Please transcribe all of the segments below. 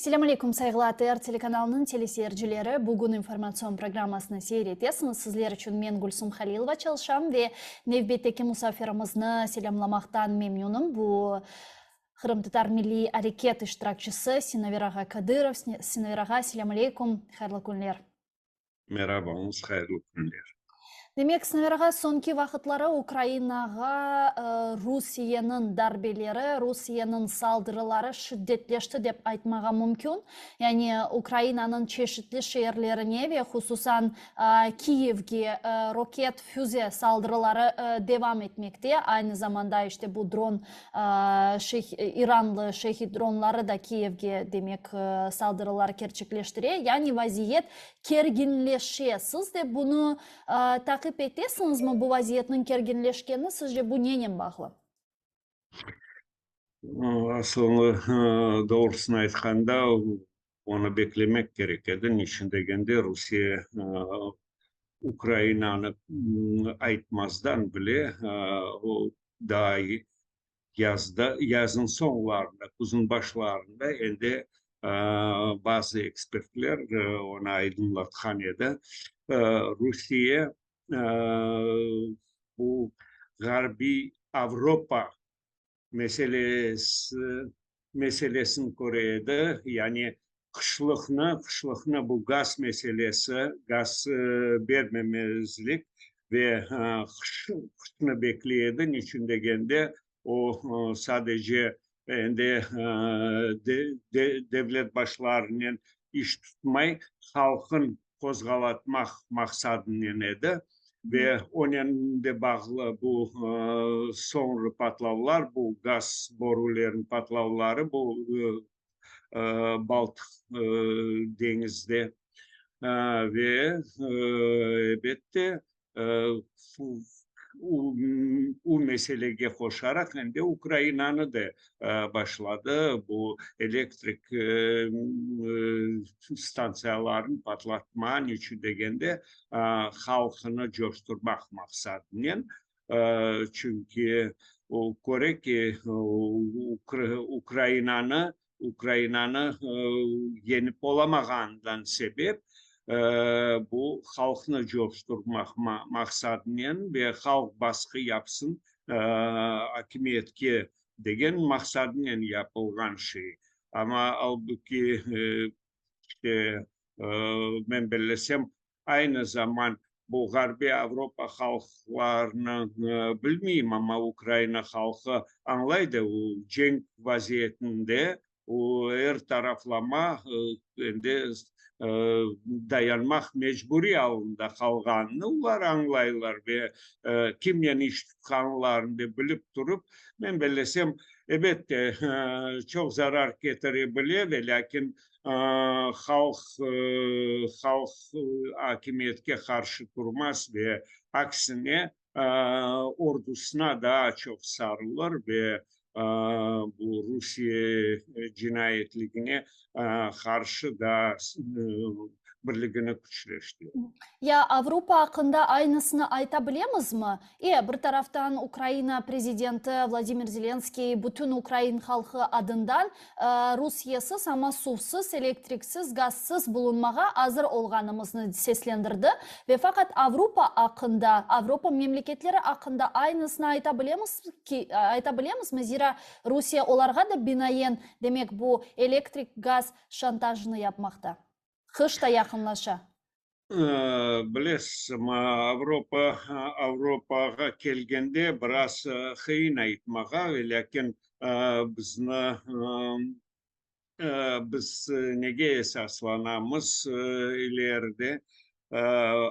Selam aleyküm saygılı ATR telekanalının teleseyircileri. Bugün informasyon programmasını seyretesiniz. Sizler için men Gülsüm Halilova çalışam ve nevbetteki musafirimizni selamlamaktan memnunum. Bu Kırım Tatar Milli Hareket iştirakçısı Sinaviraga Kadyrov. Sinaviraga selam aleyküm, hayırlı günler. Merhaba, hayırlı günler. Demek Sinaviraga sonki vakitlары Ukraynaga Rusiyanın darbeleri, Rusiyanın saldırıları şiddetleşti dep aytmaga mümkün. Yani Ukrayna'nın çeşitli şehirlerine ve hususan Kiev'ge roket füze saldırıları devam etmekte. Aynı zamanda işte bu drone İranlı şehit dronları da Kiev'ge demek saldırılar gerçekleştiriyor. Yani vaziyet gerginleşiyor. Siz de bunu takip ettiniz mi bu vaziyetin gerginleşkeni? Sizce bu neyle bağlı? Aslında doğrusunu aytkanda onu beklemek gerekedi. Niçin degende Rusya Ukrayna'nı aytmazdan bile o daha yazın sonlarında, kuzun başlarında elde bazı ekspertler onu aydınlatkan edi. Rusya bu Garbi Avrupa meselesini Kore'de yani kışlıkna bu gaz meselesi, gaz vermemezlik ve kışını bekleyedi. Niçin degende o sadece devlet başlarının iş tutmay, halkın kozgalatmak maksadının edi. Ve onun da bağlı bu sonra patlavlar, bu gaz boruların patlavları bu Baltık denizde ve elbette o meseleye koşarak hem de Ukrayna'nı da başladı. Bu elektrik stansiyaların patlatma için degende halkını coşturmak maksadıyla. Çünkü o Kore ki Ukrayna'nı yenip olamağından sebep bu halkını coşturmak maksadıyla ve halk baskı yapsın hakimiyetke degen maksadıyla yapılgan şey. Ama halbuki işte ben belirlesem aynı zaman bu Garbi Avrupa halklarını bilmeyeyim ama Ukrayna halkı anlaydı o cenk vaziyetinde o her taraflama dayanmak mecburi halinde kalganını ular anlayırlar ve kimyen iş tutkanlarını bilip durup ben belirlesem evet çok zarar getirebilir ve lakin halk hakimiyetke karşı durmaz ve aksine ordusuna daha çok sarılır ve bu Rusya cinayetliğine karşı da birliğini güçleştiriyor. Ya Avrupa hakkında aynısını aytabiliriz mi? Bir taraftan Ukrayna prezidenti Vladimir Zelenskiy bütün Ukrayna halkı adından Rusyasız ama suvsuz, elektriksiz, gazsız bulunmağa hazır olganımızı seslendirdi. Ve fakat Avrupa hakkında, Avrupa memleketleri hakkında aynısını aytabiliriz mi? Zira Rusya onlara da binaen demek bu elektrik gaz şantajını yapmakta. Kış da yakınlaşa. Bilesizmi Avrupaga kelgende biraz xiyin aytmaga, lakin biz nege esaslanamiz ileride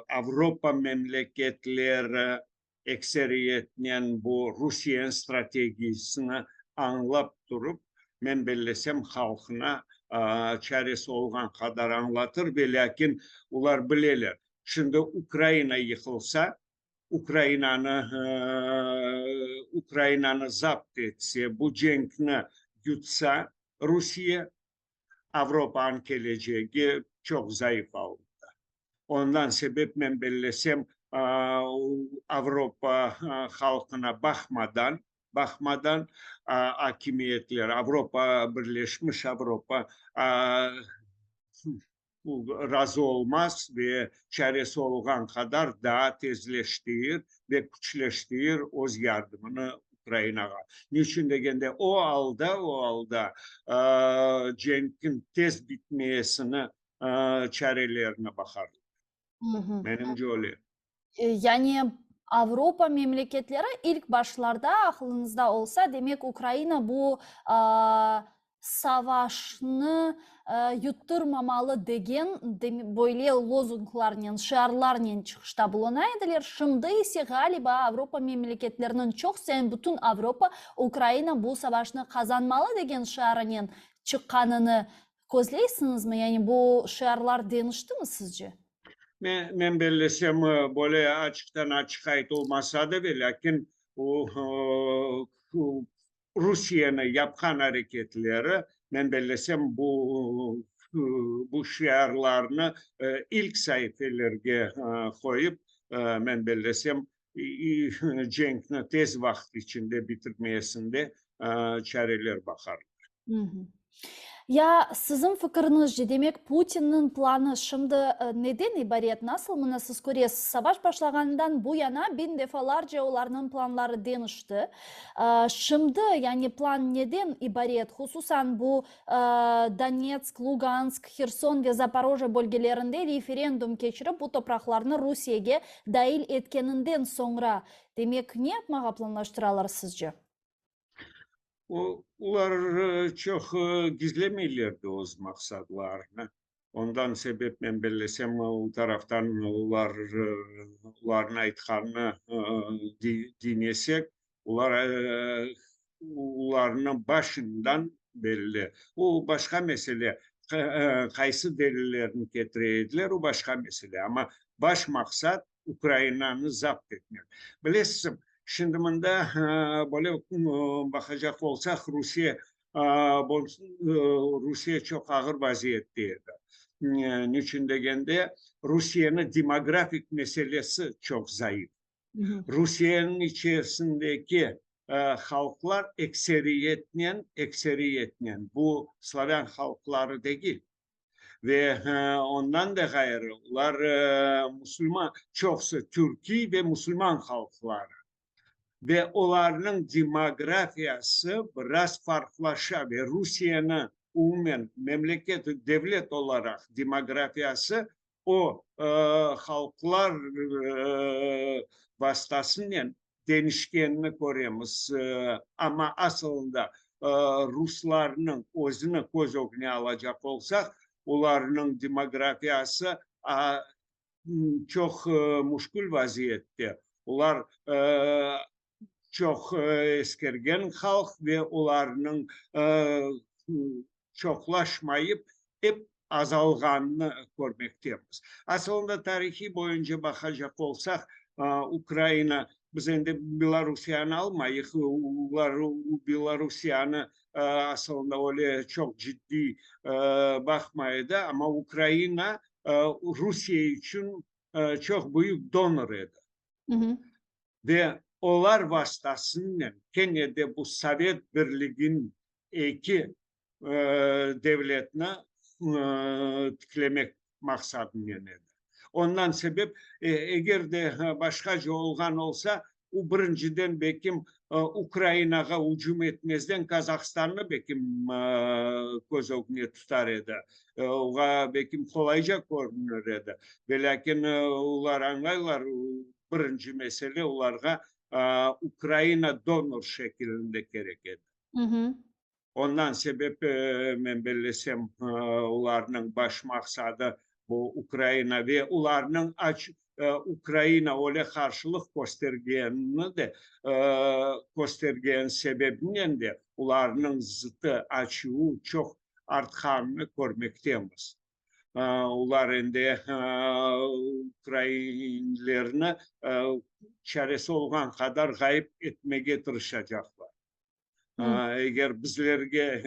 Avrupa memleketleri ekseriyetle bu Rusya stratejisini anlap durup men bellesem halkına çaresi olan kadar anlatır ve lakin ular bileler. Şimdi Ukrayna yıkılsa, Ukrayna'nı zapt etse, bu cenkni yutsa Rusya Avrupa'nın geleceği çok zayıf oldu. Ondan sebep ben bellesem Avrupa halkına bakmadan bakmadan hakimiyetler, Birleşmiş Avrupa bu razı olmaz ve çaresi olgan kadar daha tezleştirir ve güçleştirir öz yardımını Ukrayna'ya. Niçin degende o alda cenkin tez bitmeyesini çarelerine bakar. Hı hı. Menimce öyle. Yani Avrupa memleketleri ilk başlarda aklınızda olsa demek Ukrayna bu savaşını yutturmamalı degen böyle lozunglarla, şiarlarla çıkışta bulunaydılar. Şimdi ise galiba Avrupa memleketlerinin çok sen bütün Avrupa Ukrayna bu savaşını kazanmalı degen şiarının çıkanını gözleysiniz mi? Yani bu şiarlar değişti mi sizce? Men bellesem böyle açıktan açık ait olmasa da ve lakin Rusya'nın yapkan hareketleri men bellesem bu şiarlarını ilk sayfelerge koyup men bellesem cenkni tez vakit içinde bitirmeyesinde çareler bakar. Hı hı. Ya sizin fikrinizce demek Putin'in planı şimdi neden ibaret? Nasıl mı siz görüyorsunuz? Savaş başlagandan bu yana bin defalarca onların planları değişti. Şimdi yani plan neden ibaret? Hususan bu Donetsk, Lugansk, Kherson ve Zaporojye bölgelerinde referandum geçirip bu topraklarını Rusya'ya dahil etkeninden sonra demek ne yapmaya planlaştıralar sizce? Ular çok gizlemirlerdi o maksatlarını. Ondan sebep men bellesem o taraftan uların aytkanını dinlesek, ularının başından belli. O başka mesele. Kaysı delillerini getireydiler, o başka mesele. Ama baş maksat Ukrayna'nı zapt etmek. Bilesiniz, şimdi bunda böyle bakacak olsak Rusya çok ağır vaziyetteydi. Niçin degende Rusya'nın demografik meselesi çok zayıf. Hı hı. Rusya'nın içerisindeki halklar ekseriyetle bu Slaven halkları değil. Ve ondan da gayrılar Müslüman çoksa Türkiye ve Müslüman halklar. Ve onların demografiyası biraz farklılaşa ve Rusya'nın umumen memleket devlet olarak demografiyası o halklar vasıtasıyla değişkenini koruyoruz. Ama aslında Rusların özünü göz önüne alacak olsak onların demografiyası çok muşkul vaziyette. Onlar çok eskergen halk ve onların çoklaşmayıp hep azalganını görmekteyiz. Aslında tarihi boyunca bakacak olsak Ukrayna biz de Belarusyanı almayız. Belarusyanı aslında öyle çok ciddi bakmaydı ama Ukrayna Rusya için çok büyük donör edi. Hı hı. Ve onlar vasıtasıyla gene de bu Sovyet Birliği'nin iki devletine tiklemek maksadıyla. Ondan sebep eğer de başkaca olgan olsa o birinciden belki Ukrayna'ya hücum etmezden Kazakistan'ı belki göz önüne tutar edi. Oğa belki kolayca görünür edi. Ve lakin onlar anlaylar birinci mesele onlarga Ukrayna donör şeklinde gerekedi. Hı hı. Ondan sebep men bellesem onların baş maksadı bu Ukrayna ve onların Ukrayna öyle karşılık göstergenini de göstergen sebebiyle de onların zıtı açığı çok artkanını görmekteyiz. Ular indi Ukraynalılarını çaresi olgan kadar gayip etmeye tırışacaklar. Eğer bizlerge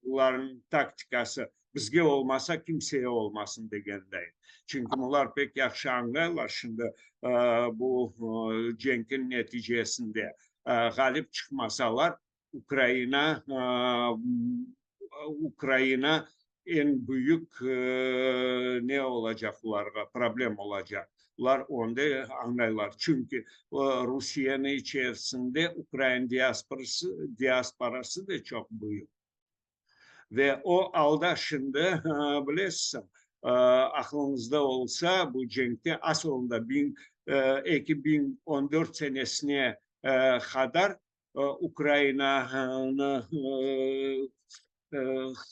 uların taktikası bizge olmasa kimseye olmasın degendeyim. Çünkü bunlar pek yaxşı anlayırlar şimdi bu cenkin neticesinde galip çıkmasalar Ukrayna en büyük ne olacaklar, problem olacaklar onda anlaylar. Çünkü Rusya'nın içerisinde Ukrayna diasporası da çok büyük. Ve o alda şimdi bilirsin aklınızda olsa bu cenkte aslında 2014 senesine kadar Ukrayna'nın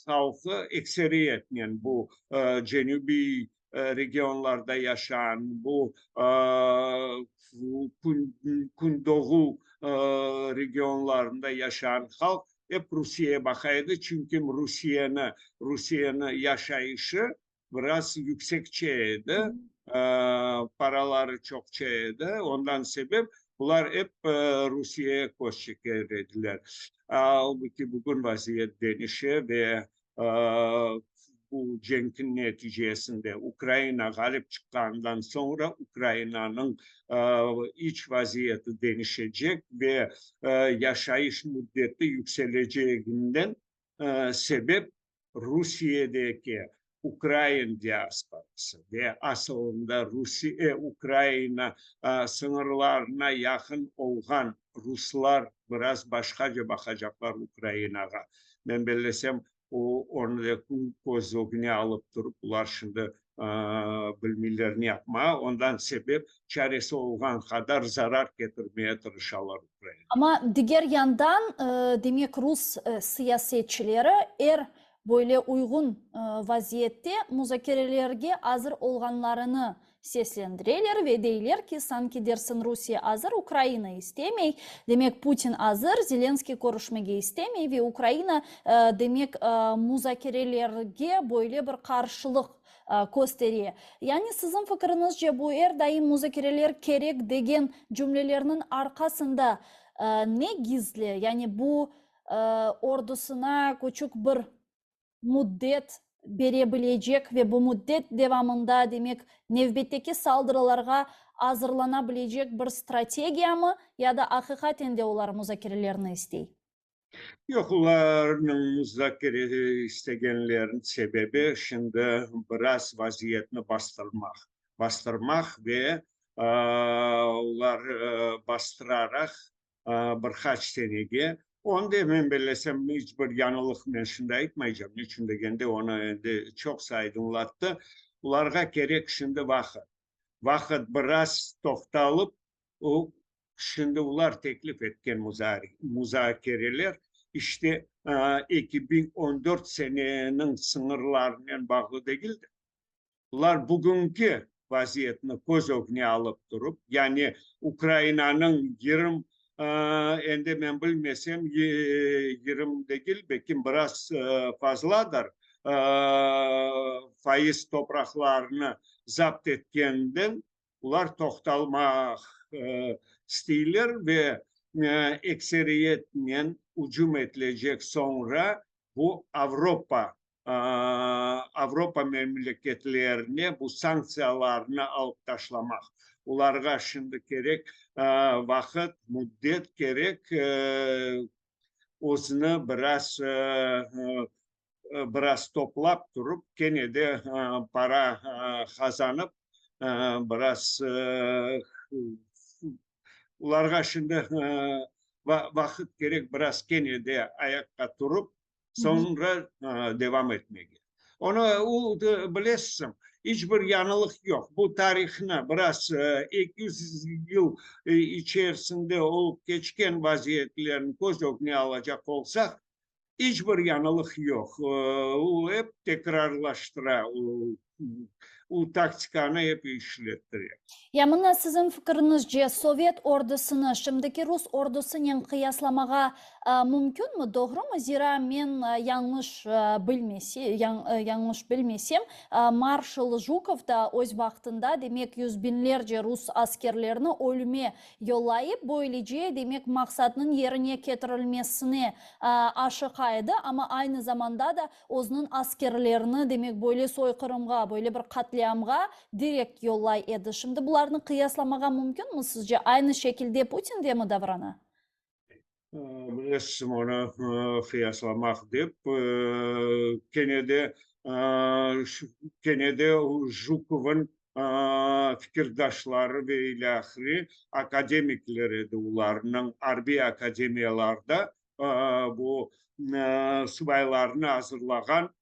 halkı ekseriyetle bu cenubi regionlarda yaşayan bu Kundoğu regionlarında yaşayan halk hep Rusya'ya bakıyordu. Çünkü Rusya'nın yaşayışı biraz yüksekçeydi. Paraları çokçaydı. Ondan sebep bunlar hep Rusya'ya koş çekerdiler. Halbuki bugün vaziyet değişiyor ve bu cenkin neticesinde Ukrayna galip çıktıktan sonra Ukrayna'nın iç vaziyeti değişecek ve yaşayış müddeti yükseleceğinden sebep Rusya'daki Ukrayna diasporası ve aslında Ukrayna sınırlarına yakın olan Ruslar biraz başkaca bakacaklar Ukrayna'ya. Ben belirlesem onu göz önüne alıp durup bunlar şimdi bilmelerini yapma. Ondan sebep çaresi olan kadar zarar getirmeye çalışıyorlar Ukrayna. Ama diğer yandan demek Rus siyasetçileri böyle uygun vaziyette müzakerelerge hazır olganlarını seslendirirler ve deyirler ki sanki dersin Rusya hazır, Ukrayna istemey. Demek Putin hazır, Zelenskiy görüşmege istemey ve Ukrayna demek müzakerelerge böyle bir karşılık gösteriyor. Yani sizin fikrinizce bu daim müzakereler gerek degen cümlelerinin arkasında ne gizli? Yani bu ordusuna küçük bir müddet verebilecek ve bu müddet devamında demek növbetteki saldırılarga hazırlanabilecek bir stratejiya mı ya da hakikaten de ular müzakerelerini istey? Yok, onların müzakere istegenlerin sebebi şimdi biraz vaziyetini bastırmak ve ular bastırarak birkaç senege onda ben belesem hiçbir yanılık ben şimdi aytmayacağım. Niçin degende onu çok saydınlattı. Ularga gerek şimdi vakit biraz toktalıp şimdi ular teklif etken müzakereler işte 2014 senenin sınırlarının bağlı değildi. Bunlar bugünkü vaziyetini göz önüne alıp durup yani Ukrayna'nın 20 ende ben bilmesem 20 değil belki biraz fazladır faiz topraklarını zapt etkenden bunlar toktalmak istiyorlar ve ekseriyetle hücum edilecek sonra bu Avrupa memleketlerine bu sanksiyalarını alıp taşlamak. Ularga şimdi gerek vakit, müddet gerek özünü biraz toplap durup gene de para kazanıp biraz ularga şimdi vakit gerek biraz gene de ayakta durup sonra devam etmeye. Onu bilirsin. Hiçbir yanılık yok. Bu tarihine biraz 200 yıl içerisinde olup geçken vaziyetlerini göz önüne alacak olsak hiçbir yanılık yok. O hep tekrarlaştıra. O taktikanı hep işlettiriyor. Ya mına sizin fikrinizce Sovyet ordusunu şimdiki Rus ordusuyla kıyaslamaga mümkün mü? Doğru mu? Zira men yanlış bilmesem Marshal Zhukov da öz vaktinde demek yüz binlerce Rus askerlerini ölüme yollayıp böylece demek maksadının yerine getirilmesine aşıkaydı ama aynı zamanda da özünün askerlerini demek böyle soykırımga, böyle bir katliamga direkt yollay edi. Şimdi bunlarını kıyaslamaga mümkün mü sizce? Aynı şekilde Putin de mi davranı? Bilesizim onu kıyaslamak dep, Kenede Kenede Zhukov'un fikirdaşları ve ilahiri akademikler edi. Ularının harbi akademiyalarda bu subaylarını hazırlagan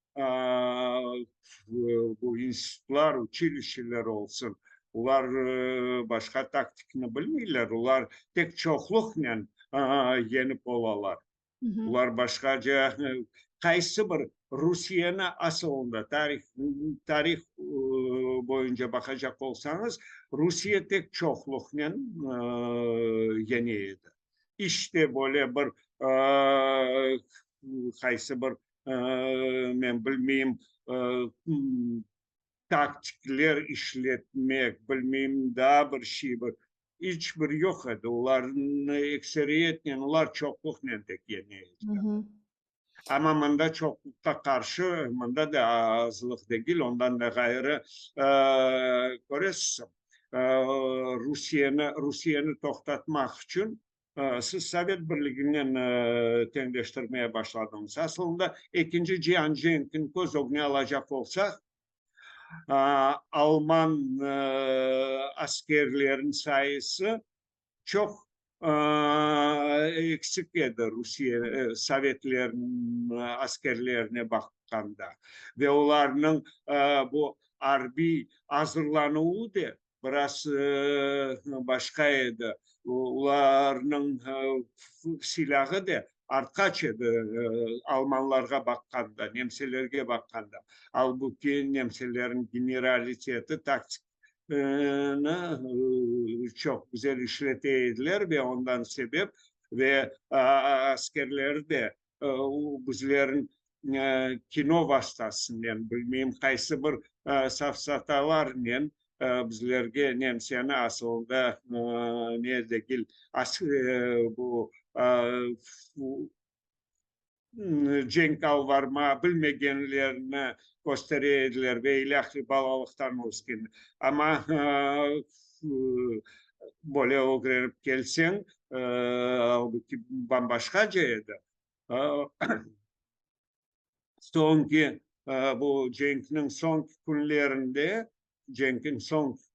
bu institutlar, училищелер olsun. Ular başka taktikini bilmiyorlar. Ular tek çoklukla yenip olalar. Hı hı. Ular başkaca kaysı bir Rusya'nı aslında tarih boyunca bakacak olsanız Rusya tek çoklukla yeniydi. İşte böyle bir kaysı bir ben bilmeyeyim taktikler işletmek, bilmeyeyim daha bir şey bir hiçbir yok edi. Uların ekseriyetle, ular çoklukla tek yeniydi. Hı hı. Ama mında çoklukta karşı, mında da azlık değil, ondan da gayrı görürsün. Rusya'nı toktatmak için siz Sovyet Birliği'nden tenleştirmeye başladınız. Aslında ikinci Cihan Cenk'in göz önüne alacak olsak, Alman askerlerin sayısı çok eksik edi Rusya Sovyetlerin askerlerine baktığında ve onların bu harbi hazırlanığı da biraz başkaydı. Onların silahı da artkaç edi Almanlarga bakkanda, Nemselerge bakkanda. Halbuki Nemselerin generaliteti taktik çok güzel işleteydiler ve ondan sebep ve askerler de bizlerin kino vasıtasından bilmeyeyim kaysı bir safsatalarla bizlerge Nemsiyani aslında ne değil bu Cenk Alvarma bilmegenlerine gösteriyediler ve ilahli balalıktan olsun. Ama böyle öğrenip gelsen halbuki bambaşkacaydı. Sonki bu Cenk'in son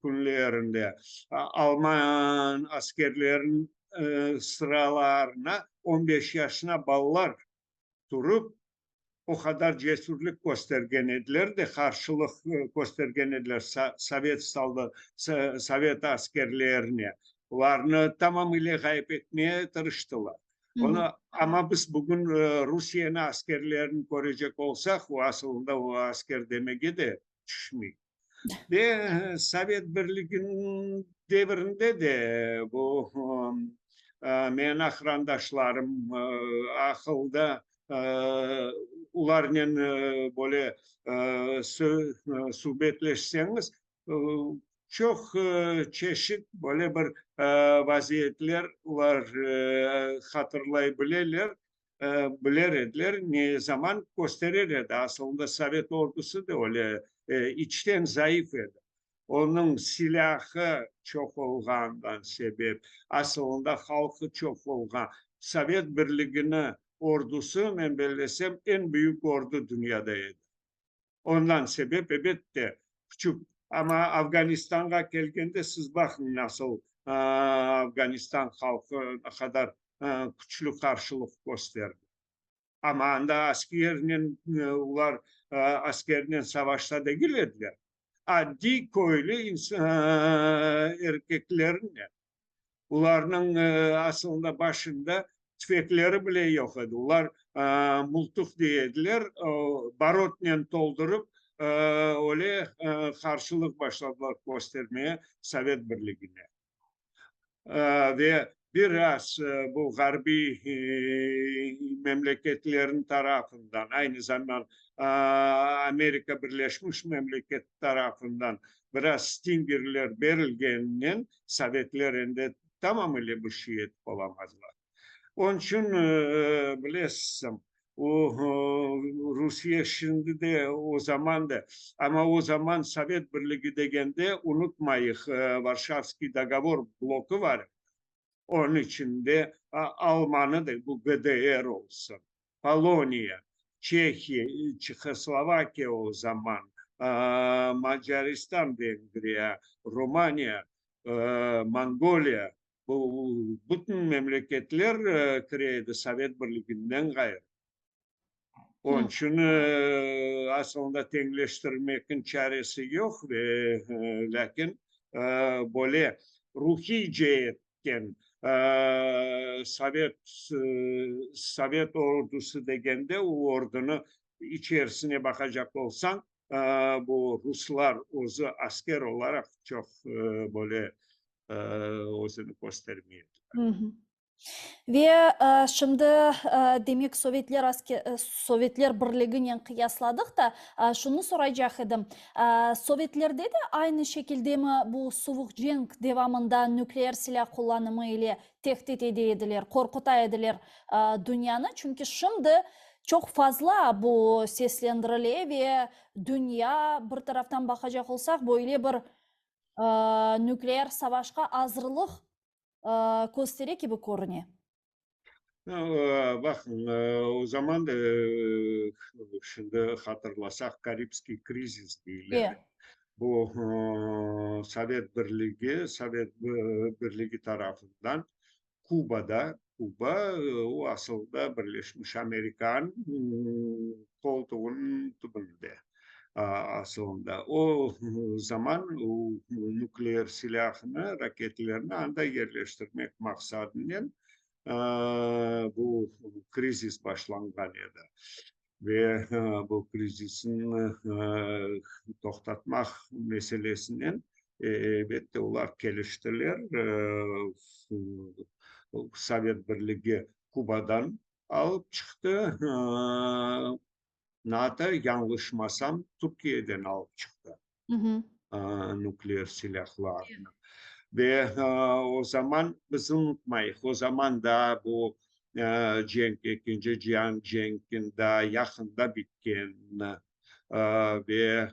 günlerinde Alman askerlerin sıralarına 15 yaşına ballar durup o kadar cesurluk göstergenediler de karşılık göstergenediler Sovyet askerlerine. Onlarını tamamıyla kaybetmeye tırıştılar. Hı hı. Onu, ama biz bugün Rusya'nın askerlerini görecek olsak o aslında o asker demeye de düşmüyor. Ve Sovyet Birliği'nin devrinde de bu men akrandaşlarım akılda ularla böyle sohbetleşseniz çok çeşit böyle bir vaziyetler ular hatırlayabilirler. Bilirler ne zaman gösterirdi. Aslında Sovyet ordusu da öyle içten zayıf edi. Onun silahı çok olgandan sebep, aslında halkı çok olgan. Sovyet Birliği'nin ordusu ben belirlesem en büyük ordu dünyadaydı. Ondan sebep elbette küçük. Ama Afganistan'a geldiğinde siz bakın nasıl Afganistan halkı ne kadar güçlü karşılık gösterdi. Ama anda askerinin ular askerinin savaşta da girdiler. Addi köylü erkeklerin ularının aslında başında tüfekleri bile yok idi. Ular multuk diyediler, barotla doldurup öyle karşılık başladılar göstermeye Sovyet Birliği'ne. Ve biraz bu garbi memleketlerin tarafından aynı zamanda Amerika Birleşmiş Memleket tarafından biraz stingerler verilgeninin Sovyetlerinde tamamıyla bir şey olamazlar. Onun için bilirsin o Rusya şimdi de o zaman da ama o zaman Sovyet Birliği degende unutmayın Varşavski Dogovor bloku var. Onun içinde Almanı da bu GDR olsun. Polonya, Çekya, Çekoslovakya o zaman, Macaristan, Vengriya, Romanya, Mongolia, bu bütün memleketler Kireydi Sovet Birliği'nden gayrı. Onun Hı. için aslında tengleştirmekin çaresi yok ve lakin böyle ruhi cihetten Sovet Sovet ordusu degende o ordunun içerisine bakacak olsan bu Ruslar ozu asker olarak çok böyle özünü göstermiyor. Hı hı. Ve şimdi demek Sovetler Birliği'yle kıyasladık da şunu soracak edim. Sovyetlerde de aynı şekilde mi bu soğuk cenk devamında nükleer silah kullanımı ile tehdit ediyorlar, korkutuyorlar dünyanı? Çünkü şimdi çok fazla bu seslendiriliyor ve dünya bir taraftan bakacak olsak böyle bir nükleer savaşa hazırlık gösteriyor gibi görünüyor. Bakın o zaman da şimdi hatırlasak Karibski krizis İyi. değilleri. Bu Sovet Birliği tarafından Kuba o aslında Birleşmiş Amerikan koltuğunun dibinde aslında. O zaman o nükleer silahını, raketlerini anda yerleştirmek maksadıyla bu krizis başlanganıydı. Ve bu krizisin toxtatmaq meselesinden elbette onlar geliştiler. Sovet Birliği Kuba'dan alıp çıktı. NATO yanlışmasam Türkiye'den alıp çıktı Hı hı. nükleer silahlarını. Ve o zaman biz unutmayız. O zaman da bu Cenk, ikinci Cihan Cenk'in daha yakında bitken ve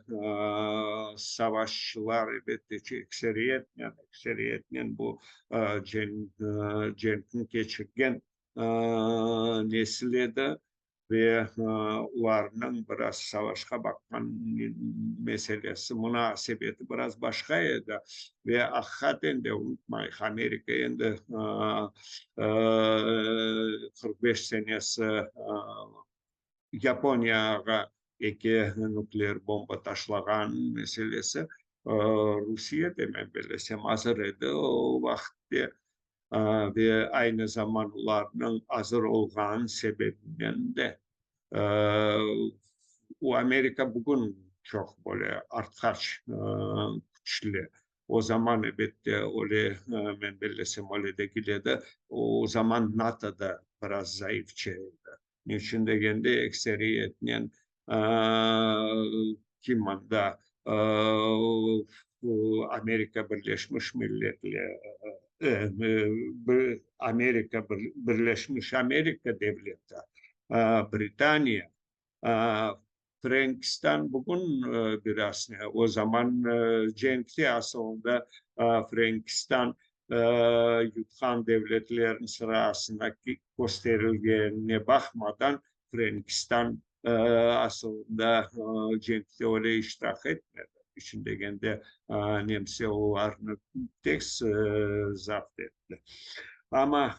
savaşçılar elbette ki ekseriyetle bu Cenk'in geçirgen nesli de ve ularının biraz savaşa bakman meselesi, münasebeti biraz başkaydı. Ve hakikaten de unutmayın Amerika'nın da 45 senesi Japonya'ya iki nükleer bomba taşlagan meselesi Rusya demek bilesem hazır idi o vakti ve aynı zamanlarının hazır olan sebebinden de o Amerika bugün çok böyle artkaç güçlü. O zaman elbette öyle ben bilesem öyle de de o zaman NATO'da biraz zayıfçaydı. Niçin de kendi ekseriyetle kimanda Amerika Birleşmiş Milletleri Birleşmiş Amerika Devleti, Britanya, Frankistan bugün biraz o zaman Cenk'ti aslında Frankistan yutkan devletlerin sırasındaki gösterildiğine bakmadan Frankistan aslında Cenk'te öyle iştirak etmedi. İçinde kendi Nemseovarını tek zapt etti. Ama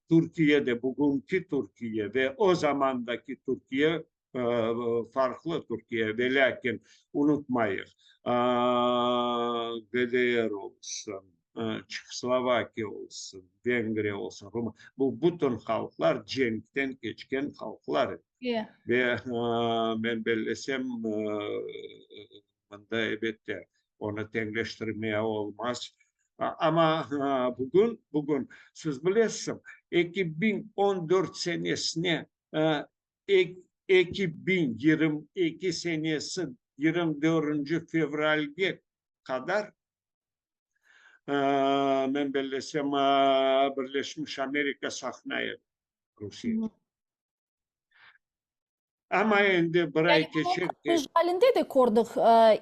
Türkiye'de bugünkü Türkiye ve o zamandaki Türkiye farklı Türkiye ve lakin unutmayın GDR olsun, Çekoslovakya olsun, Vengriya olsun, Roma, bu bütün halklar Cenk'ten geçken halklar. İyi. Ve ben bellesem bunda elbette onu tenleştirmeye olmaz. Ama bugün siz bilirsiniz 2014 senesine 2022 senesi 24. fevral'e kadar ben bellesem Birleşmiş Amerika sahneye Hı Rusya. hı. Ama endi bir Yani ay bunu geçer ki kırgız halinde de gördük.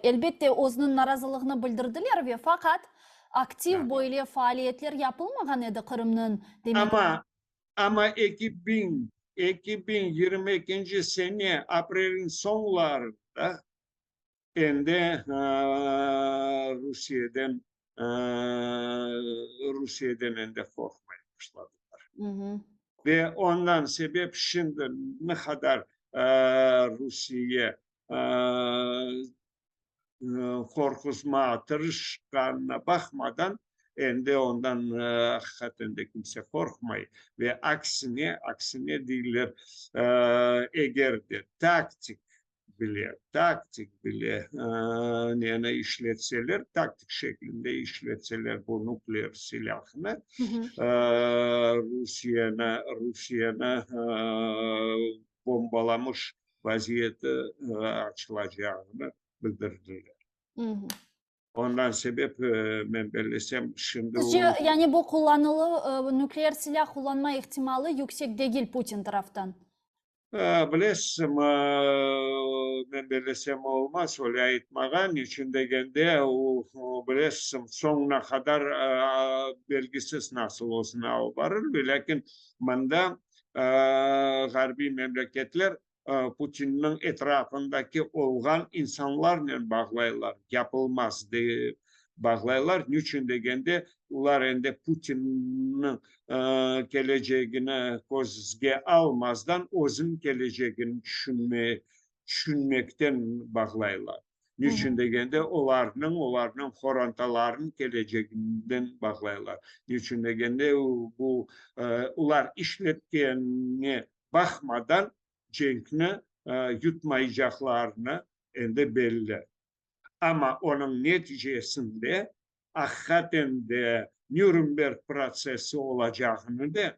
Elbette özünün narazılığını bildirdiler ve fakat aktif böyle faaliyetler yapılmagan edi Kırım'nın demek. Ama 2022 sene April'in sonlarında ende Rusya'dan ende korkmaya başladı. Hı hı. Ve ondan sebep şimdi ne kadar Rusya korkutmaya tırışkanına bakmadan ende ondan hakikaten de kimse korkmayı ve aksine değiller eğer de taktik bile yani işletseler taktik şeklinde işletseler bu nükleer silahını Hı hı. Rusya'na bombalamış vaziyette açılacağını bildirdiler. Hı hı. Ondan sebep ben belirlesem şimdi Sizce yani bu nükleer silah kullanma ihtimali yüksek değil Putin taraftan? bilesem ben belirlesem olmaz öyle aytmagan için degende o bilesem sonuna kadar belgisiz nasıl olsun varır lakin manda garbi memleketler Putin'in etrafındaki olgan insanlarla bağlayırlar. Yapılmaz diye bağlayırlar. Niçin degende ular ende Putin'in geleceğine gözge almazdan özün geleceğini düşünmekten bağlayırlar. Hı hı. Niçin degende onların horontalarının geleceğinden bağlayırlar. Niçin degende bu ular işletkenine bakmadan cenkni yutmayacaklarını ende belli. Ama onun neticesinde hakikaten de Nürnberg prosesi olacağını da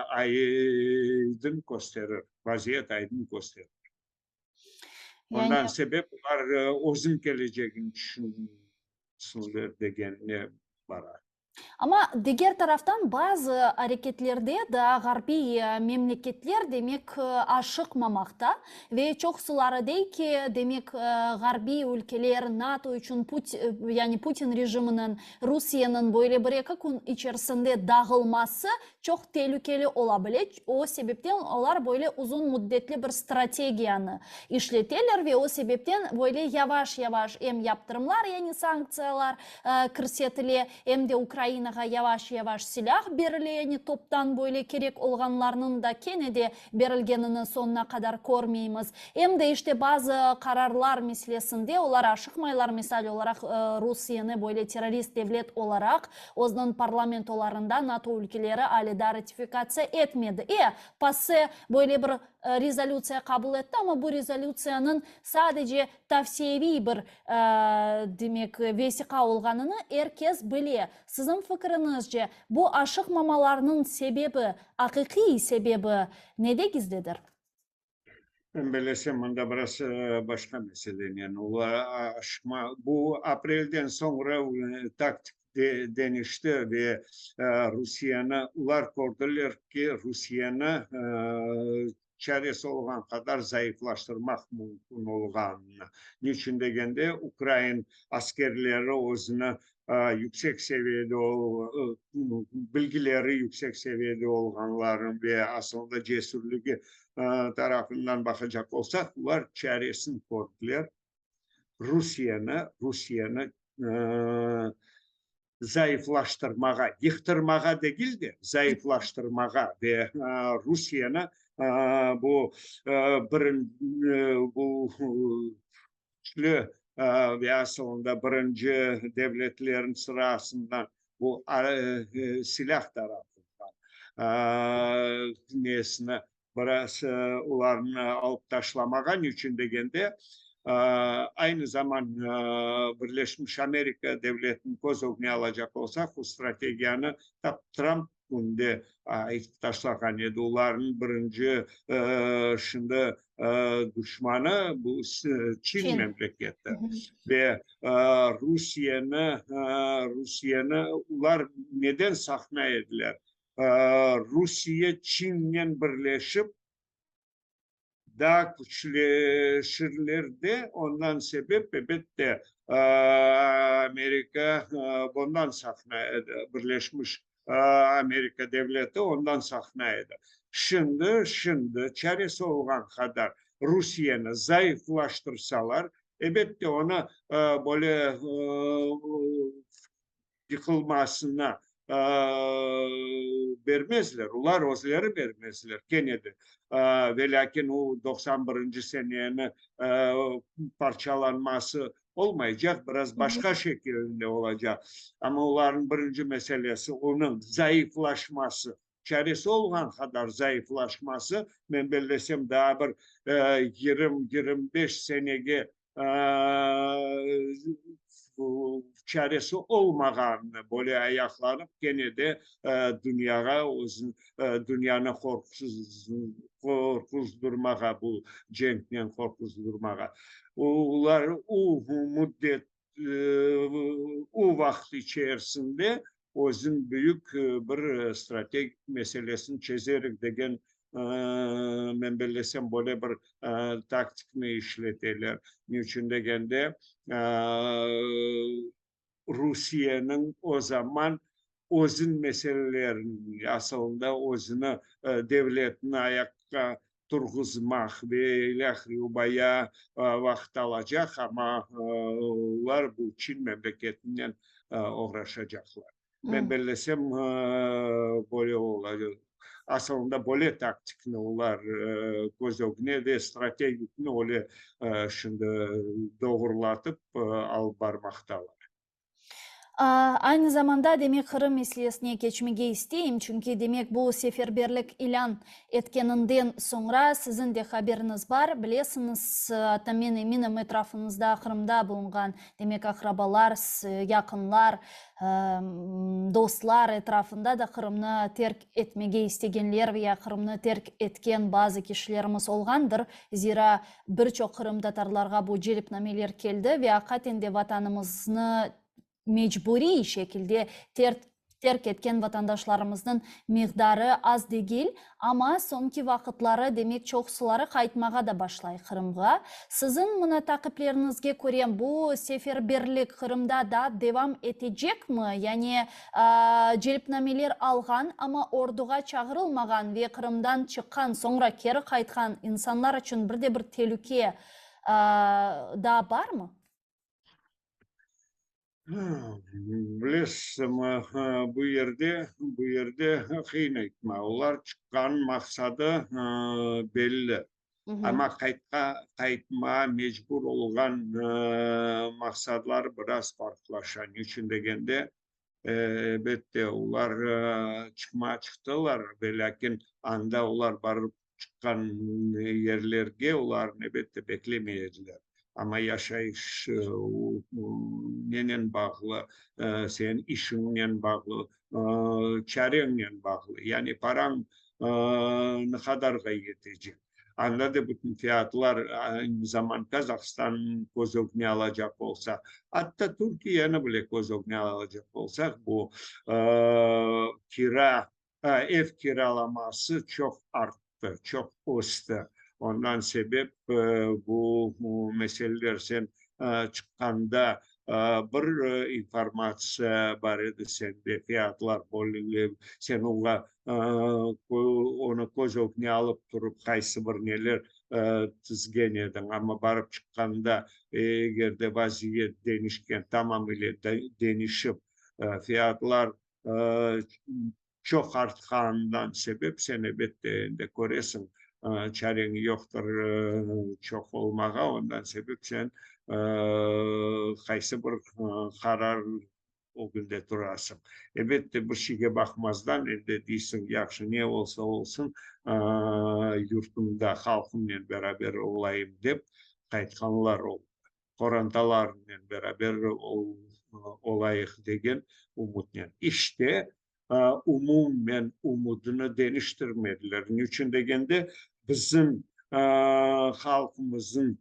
aydın gösterir. Vaziyet aydın gösterir. Yani Ondan sebep var özün geleceğini düşünsünler degenine var. ama diğer taraftan bazı hareketlerde de garbi memleketler demek aşıkmamakta ve çok suları değil ki demek garbi ülkeler NATO için yani Putin rejiminin Rusya'nın böyle bir iki gün içerisinde dağılması çok tehlikeli olabilir. O sebepten onlar böyle uzun müddetli bir stratejiyanı işletirler ve o sebepten böyle yavaş yavaş hem yaptırımlar yani sanksiyalar kırsetili hem de Ukrayna'ya yavaş yavaş silah berileyeni toptan böyle gerek olganlarının da Kennedy berilgenini sonuna kadar görmeyimiz. Hem de işte bazı kararlar meselesinde onlar aşıkmaylar misal olarak Rusya'nı böyle terörist devlet olarak o'zinin parlamentolarında NATO ülkeleri halida ratifikatsiya etmedi. PASE böyle bir rezolüsiya kabul etti ama bu rezolüsiyanın sadece tavsiyevi bir demek vesika olganını herkes biliyor. Sizin fikrinizce bu aşıkmamalarının sebebi, hakiki sebebi nede gizlidir? Ben belesem onda burası başka mesele. Yani aşma bu April'den sonra taktik denişti ve Rusya'na ular kordular ki Rusya'na çaresi olan kadar zayıflaştırmak mümkün olganını. Niçin degende Ukrayna askerleri özüne yüksek seviyede bilgileri yüksek seviyede olanların ve aslında cesurluğu tarafından bakacak olsak var çaresini korkuyor. Rusya'nı zayıflaştırmağa, yıktırmağa değil de zayıflaştırmağa ve Rusya'nı bu bu güçlü ve aslında birinci devletlerin sırasından bu silah tarafından nesine biraz ularını alıp taşlamagan için degende aynı zaman Birleşmiş Amerika Devleti'nin gözüne alacak olsak bu stratejiyanı Trump günde taşlagan edi. Uların birinci şimdi düşmanı bu Çin Çin. memleketi ve Rusya'nı ular neden sahne ediler? Rusya Çin'le birleşip daha güçleşirlerdi. Ondan sebep elbette Amerika bundan saknaydı. Birleşmiş Amerika Devleti ondan saknaydı. Şimdi çaresi olan kadar Rusya'nı zayıflaştırsalar elbette ona böyle yıkılmasına vermezler. Ular özleri vermezler. Gene de. Ve lakin o 91. senenin parçalanması olmayacak. Biraz Hı hı. başka şekilde olacak. Ama onların birinci meselesi onun zayıflaşması. Çaresi olan kadar zayıflaşması. Ben belirlesem daha bir 20-25 senege çaresi olmagan böyle ayaklanıp gene de dünyaya dünyanı korkuzdurmağa bu cenkten korkuzdurmağa. Onlar o müddet o vakit içerisinde özün büyük bir stratejik meselesini çözerek degen ben belirlesem böyle bir taktik mi işletirler. Niçin degende Rusya'nın o zaman özün meselelerini aslında özünü devletini ayakta turguzmak ve ilahri vakit alacak ama onlar bu Çin memleketinden uğraşacaklar. Ben Hı. belirlesem böyle olacak. Aslında böyle taktikni ular gözögne ve stratejikni öyle şimdi doğrulatıp alıp barmaktalar. Aynı zamanda demek Kırım meselesine geçmege isteyeyim. Çünkü demek bu seferberlik ilan etkeninden sonra sizin de haberiniz var. Bilesiniz, tamen eminim etrafınızda Kırım'da bulungan demek akrabalar, yakınlar, dostlar etrafında da Kırım'ı terk etmege istegenler veya Kırım'ı terk etken bazı kişilerimiz olgandır. Zira birçok Kırım Tatarlarga bu celipnameler keldi ve hakikaten de vatanımızını mecburi şekilde terk etken vatandaşlarımızın miqdarı az değil ama sonki vakıtları demek çok suları kaytmağa da başlay Kırım'a. Sizin mına takiplerinizge göre bu seferberlik Kırım'da da devam edecek mi? Yani celipnameler algan ama orduğa çağırılmagan ve Kırım'dan çıkan sonra geri kaytkan insanlar için bir de bir tehlike da var mı? Bilesem bu yerde kıyın etme. Onlar çıkan maksadı belli. Hı hı. Ama kayıtma mecbur olan maksadlar biraz farklılaşan. Için degende elbette onlar çıktılar. Ve lakin anda onlar barıp çıkan yerlerge onlar elbette beklemeyediler. Ama yaşayış nenen bağlı, senin işinle bağlı, çarenle bağlı. Yani paran ne kadar yetecek. Anladı bütün fiyatlar aynı zaman Kazakistan gözüne alacak olsa, hatta Türkiye'ni bile gözüne alacak olsak bu ev kiralaması çok arttı, çok uçtu. Ondan sebep bu meseleler sen çıkanda bir informasiya var idi sende fiyatlar böyle sen onu göz önüne alıp durup kaysı bir neler tizgen edin ama barıp çıkanda eğer de vaziyet değişken tamamıyla değişip fiyatlar çok artkandan sebep sen elbette de göresin çaren yoktur çok olmağa ondan sebep sen kaysı bir karar o günde durasın. Elbette bir şeye bakmazdan elde değilsin. Yaxşı ne olsa olsun yurtumda halkımla beraber olayım dep kaytkanlar oldu. Korantalarla beraber olayık degen umutla. İşte umumen umudunu değiştirmediler. Niçin degende bizim halkımızın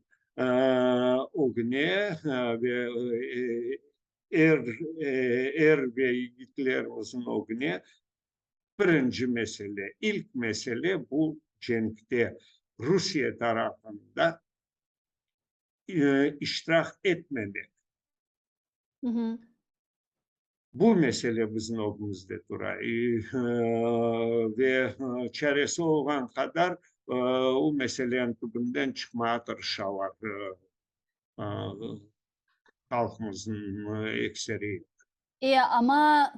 o güne ve er, er ve yiğitlerimizin o güne birinci mesele, ilk mesele bu cenkte Rusya tarafında iştirak etmemek. Hı hı. Bu mesele bizim okumuzda duray. Ve çaresi olan kadar o meselenin tübünden çıkmaya tırışıyorlar halkımızın ekseri. Ama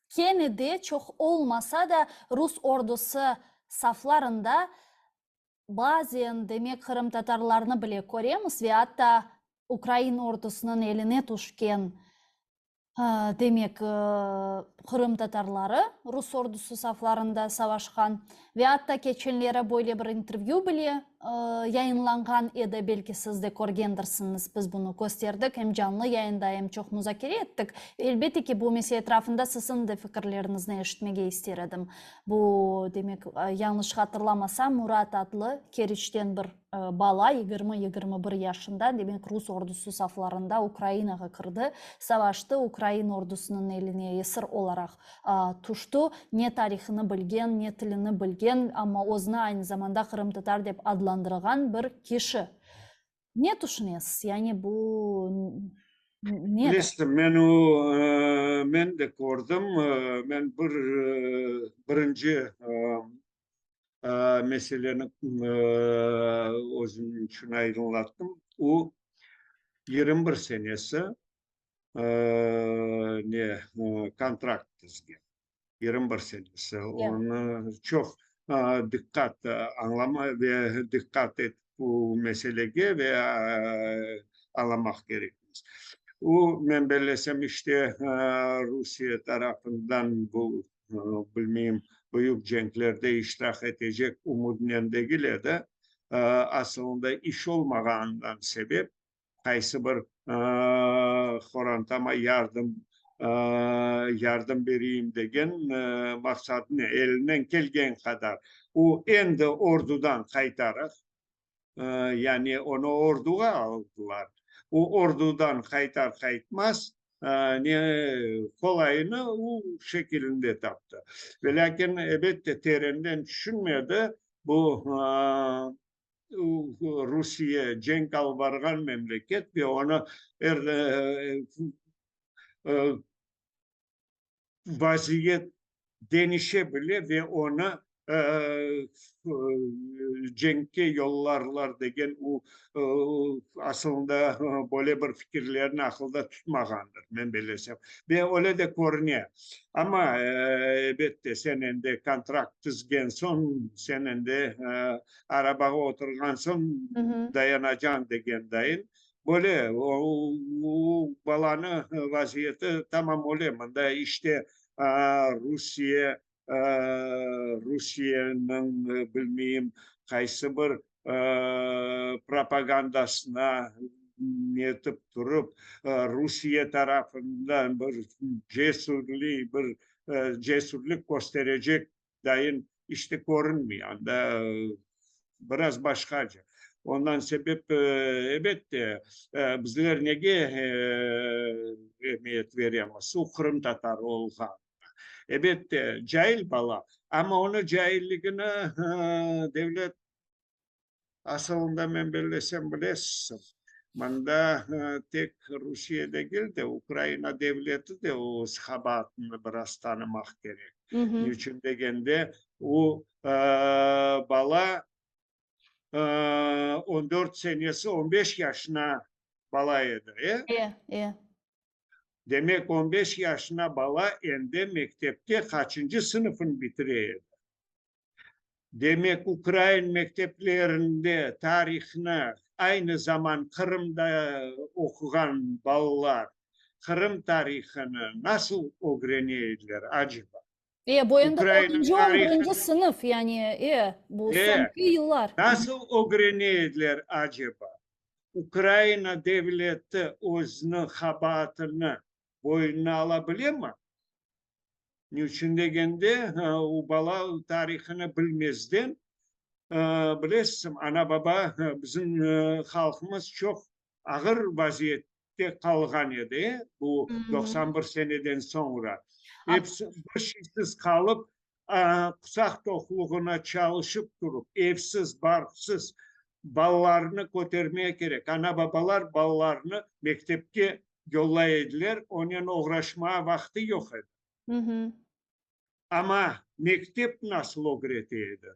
Kennedy çok olmasa da Rus ordusu saflarında bazen demek Kırım Tatarlarını bile göremiz ve hatta Ukrayna ordusunun eline düşken demek Kırım Tatarları Rus ordusu saflarında savaşkan ve hatta geçenlere böyle bir interview bile yayınlangan edi, belki siz de görgendirsiniz. Biz bunu gösterdik, hem canlı yayında hem çok müzakere ettik. Elbette ki bu mesele etrafında sizin de fikirlerinizni eşitmege isterim. Bu demek yanlış hatırlamasam Murat adlı Keriç'ten bir bala 20-21 yaşında demek Rus ordusu saflarında Ukraynaga kirdi, savaştı, Ukrayna ordusunun eline esir olarak tuştu. Ne tarihini bilgen, ne tilini bilgen ama o'zini aynı zamanda Kırım Tatar deb adlandırgan bir kişi. Ne düşünesiz? Yani bu nedir? Bilesizim, men de gördüm. Men birinci meseleni özüm için aydınlattım. O 21 senesi ne kontrakt tizgi. 21 senesi. Onu çok dikkat anlama ve dikkat et bu meselege ve anlamak gerekmez. O men belesem işte Rusya tarafından bu bilmeyeyim büyük cenklerde iştirak edecek umudundan değil de aslında iş olmağından sebep kaysı bir horantama yardım vereyim degen maksadını elinden gelgen kadar o endi ordudan kaytarak yani onu orduya aldılar. O ordudan kaytar kaytmaz ne kolayını o şekilde taptı. Ve lakin elbette terenden düşünmedi bu Rusya cenk alvargan memleket ve onu vaziyet denişebilir ve ona cenke yollarlar degen o aslında böyle bir fikirlerini akılda tutmagandır men bilesem. Ve öyle de görünüyor. Ama elbette senin de kontrakt tizgen son, senin de arabaya oturgan son dayanacaksın degen dayın. Böyle o balanı vaziyeti tamam oluyor. Da işte Rusya Rusya'nın bilmeyeyim kaysı bir propagandasına yetip durup Rusya tarafından bir cesurluk gösterecek dayın işte görünmüyor. Da biraz başkaca. Ondan sebep elbette bizler nege emniyet veremiz. O Kırım Tatar olgan. Elbette cahil bala ama onu cahilliğini devlet aslında men belesem bilesim. Manda tek Rusya'da değil de Ukrayna devleti de o sahabatını biraz tanımak gerek. Niçin degende o bala 14 senesi 15 yaşına balaydı. Demek 15 yaşına bala ende mektepte kaçıncı sınıfın bitireydi. Demek Ukrayna mekteplerinde tarihine aynı zaman Kırım'da okuyan balalar Kırım tarihini nasıl öğrenirler acaba? Bu yanda Ukrayna 10. tarihini 11. sınıf yani bu sonki yıllar. nasıl öğrenirler acaba? Ukrayna devleti özünün habatını boynuna alabilir mi? Niçin degende o bala tarihini bilmezden bilesizim ana baba bizim halkımız çok ağır vaziyette kalgan idi bu 91 seneden sonra. Hepsi bir şeysiz kalıp Kusaq toxluğuna çalışıp durup evsiz, barksız ballarını kotermeye gerek. Ana babalar ballarını mektepke yollaydılar. Onun uğraşmaya vakti yok edi. Hı hı. Ama mektep nasıl öğretiydi?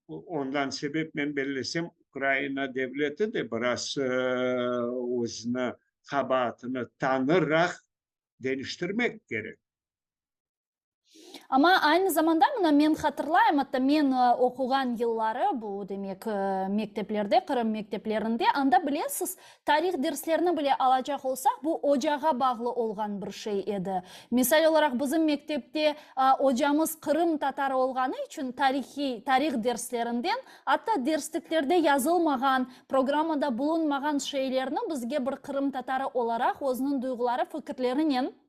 Ondan sebep ben belirlesem Ukrayna devleti de biraz özüne kabahatini tanırarak değiştirmek gerek. Ama aynı zamanda mına men hatırlayayım, hatta men okugan yılları bu demek mekteplerde, Kırım mekteplerinde, anda bilesiz tarih derslerini bile alacak olsak bu ocağa bağlı olgan bir şey edi. Misal olarak bizim mektepte hocamız Kırım Tatarı olganı için tarih derslerinden, hatta dersliklerde yazılmagan, programada bulunmagan şeylerini bizge bir Kırım Tatarı olarak özünün duyguları, fikirlerinin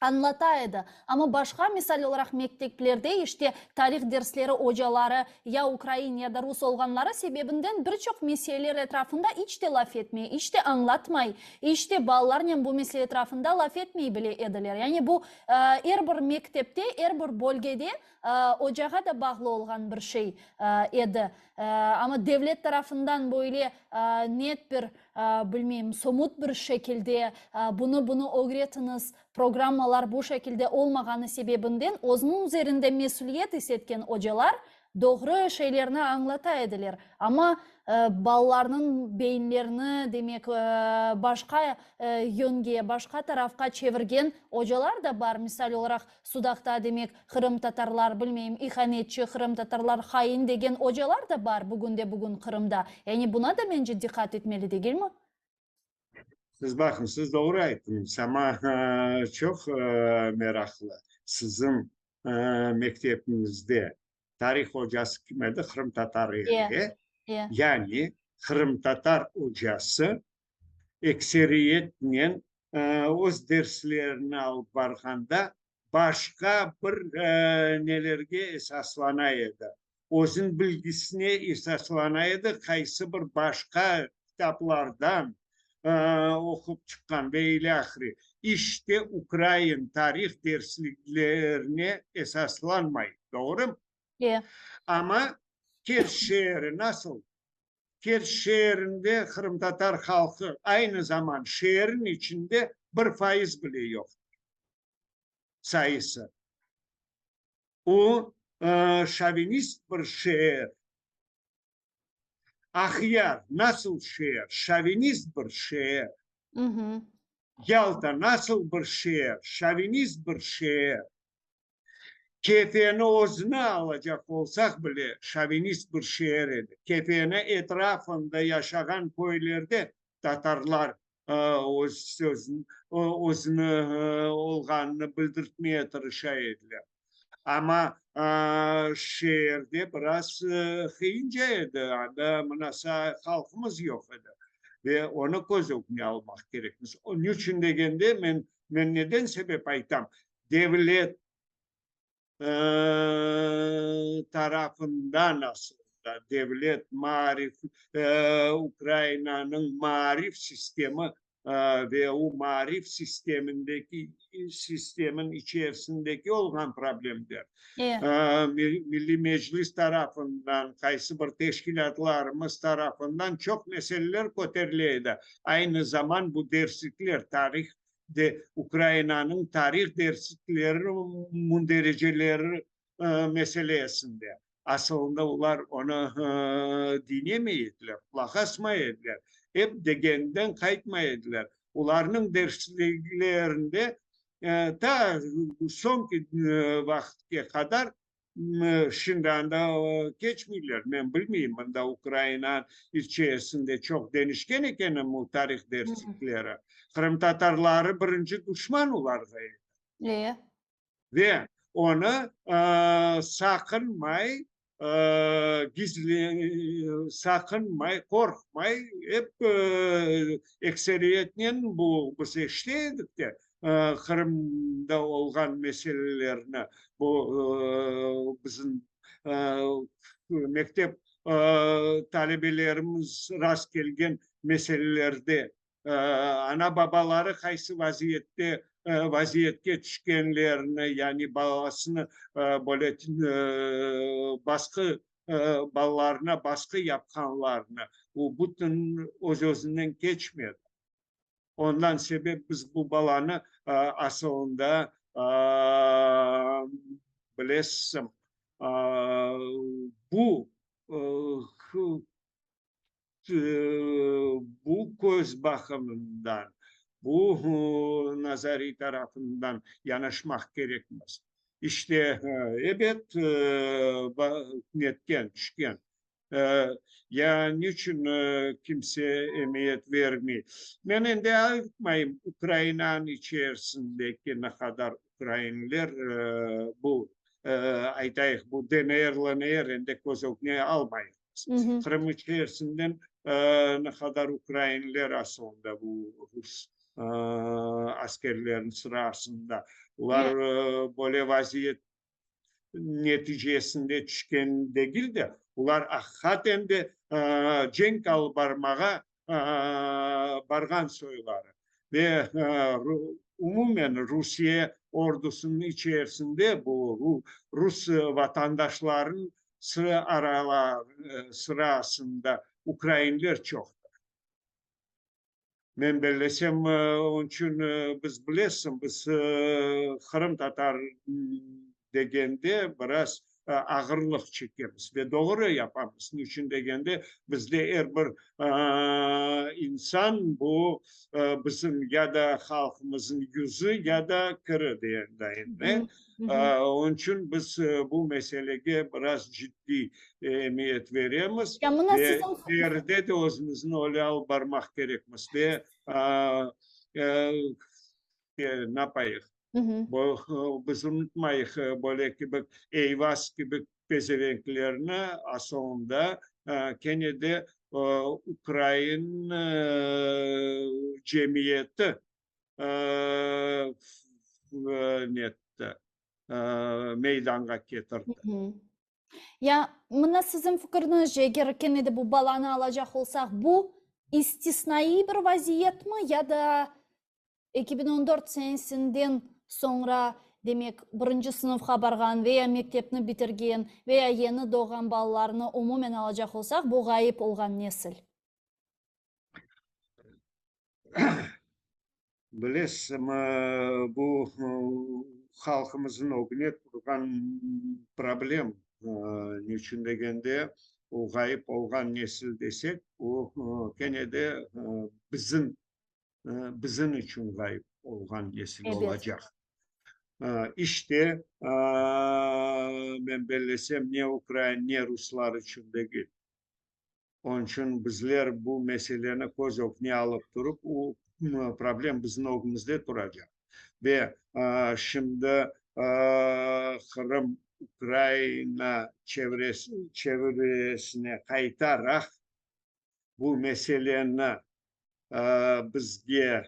anlataydı. Ama başka misal olarak mekteplerde işte tarih dersleri hocaları ya Ukrayna ya da Rus olganları sebebinden birçok meseleler etrafında hiç de laf etmeyi, hiç de anlatmayı, işte ballarla bu mesele etrafında laf etmeyi bile ediler. Yani bu her bir mektepte, her bir bölgede ocağa da bağlı olan bir şey edi. Ama devlet tarafından böyle net bir bilmeyeyim somut bir şekilde bunu öğretiniz, programmalar bu şekilde olmaganı sebebinden özünün üzerinde mesuliyet hissetken hocalar doğru şeylerini anlataydılar. Ama ballarının beyinlerini demek başka yönge, başka tarafka çevirgen hocalar da var. Misal olarak Sudak'ta demek Kırım Tatarlar, bilmeyeyim, ihanetçi Kırım Tatarlar, hain degen hocalar da var bugün Kırım'da. Yani buna da bence dikkat etmeli değil mi? Siz bakın, siz doğru ayttınız ama çok meraklı. Sizin mektebinizde tarih hocası kimdi? Kırım Tatarı İyi, idi. iyi. Yani Kırım Tatar hocası ekseriyetle öz derslerini alıp barganda başka bir nelerge esaslanaydı. Özün bilgisine esaslanaydı. Kaysı bir başka kitaplardan okup çıkan ve ilahiri. İşte Ukrayna tarih dersliklerine esaslanmayı. Doğru mu? İyi. Ama Kers şehri nasıl? Kers şehrinde Kırım Tatar halkı aynı zaman şehrin içinde 1% bile yok sayısı. O şavinist bir şehir. Ahyar nasıl şehir? Şavinist bir şehir. Hı hı. Yalta nasıl bir şehir? Şavinist bir şehir. Kefeni özüne alacak olsak bile şavinist bir şehir idi. Kefeni etrafında yaşayan köylerde Tatarlar özünü olganını bildirtmeye tırışaydılar. Ama şehirde biraz hıyıncaydı. Mınasa halkımız yok idi. Ve onu göz önüne almak gerekmiş. Onun için degende ben neden sebep aytam? Devlet tarafından aslında devlet marif Ukrayna'nın marif sistemi ve o marif sistemin içerisindeki olan problemler. İyi. Milli Meclis tarafından, kaysı bir teşkilatlarımız tarafından çok meseleler koteriliydi. Aynı zaman bu derslikler, tarih de Ukrayna'nın tarih dersliklerinin dereceleri meselesinde. Aslında onlar onu dinlemeyediler, kulak asmayediler. Hep degenden kayıtmayediler. Onların dersliklerinde ta son vakte kadar şimdi anda geçmiyorlar. Ben bilmiyorum. Anda Ukrayna içerisinde çok değişken eken bu tarih derslikleri. Kırım Tatarları birinci düşman olardı. İyi. Ve onu sakınmay, gizli sakınmay, korkmay hep ekseriyetle bu seçtiydik de Kırım'da olan meselelerini bu bizim mektep talebelerimiz rast gelgen meselelerde ana babaları kaysı vaziyetke düşkenlerini yani babasını böyle baskı ballarına baskı yapanlarını bu bütün özünden geçmiyor. Ondan sebep biz bu balanı aslında bilesem bu bu göz bakımından, bu nazari tarafından yanaşmak gerekmez. İşte evet netken, düşken. Ya niçin kimse emniyet vermiyor? Ben de ayıtmayayım Ukrayna'nın içerisindeki ne kadar Ukraynalılar bu aytayık bu DNR'le de közokne almayın. Kırım içerisinden ne kadar Ukraynalılar aslında bu Rus askerlerin sırasında. Bunlar böyle vaziyet neticesinde düşken değil de ular hakikaten de cenk alıp barmağa bargan soyları ve umumen Rusya ordusunun içerisinde bu Rus vatandaşların sırasında Ukraynalılar çok. Men belesem onun için biz bilesim biz Kırım Tatar degende biraz ağırlık çekeriz ve doğru yapamız. Niçin degende bizde her bir insan bu bizim ya da halkımızın yüzü ya da kırı diyende. Onun için biz bu meseleye biraz ciddi emniyet veremiz ve yerde de özümüzün öyle al barmak gerekmez ve ne yapayız? Biz unutmayız böyle gibi Eyvas gibi pezevenklerini aslında Kenya'da Ukrayna cemiyeti meydanga getirdi. Ya mına sizin fikriniz eğer Kenya'da bu balаны alacak olsak bu istisnai bir vaziyet mi ya da 2014 senesinden sonra demek birinci sınıfga bargan veya mektepni bitirgen veya yeni doğan balalarını umumen alacak olsak bu gayip olgan nesil? Bilesem bu halkımızın ognet kurgan problem. Niçin degende o gayip olgan nesil desek o Kenya'da bizim için gayip olgan nesil olacak. İşte ben belesem ne Ukrayna ne Ruslar için değil. Onun için bizler bu meseleni közokne alıp durup o problem bizim ogumuzda duracak. Ve şimdi Kırım Ukrayna çevresine kaytarak bu meseleni bizge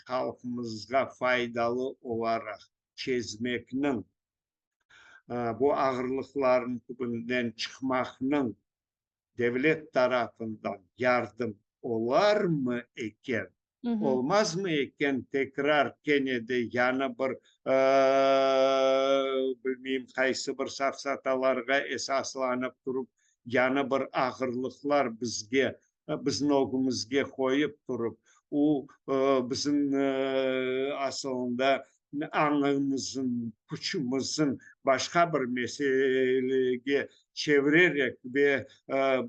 halkımızga faydalı olarak çözmeknin bu ağırlıkların kübünden çıkmakның devlet tarafından yardım olar mı eken? Olmaz mı eken tekrar Kenya'da yana bir bilmeyeyim kaysı bir safsatalarga esaslanıp durup yana bir ağırlıklar bizin ogumuzga koyup durup o bizim aslında anımızın, gücümüzün başka bir meseleye çevirerek ve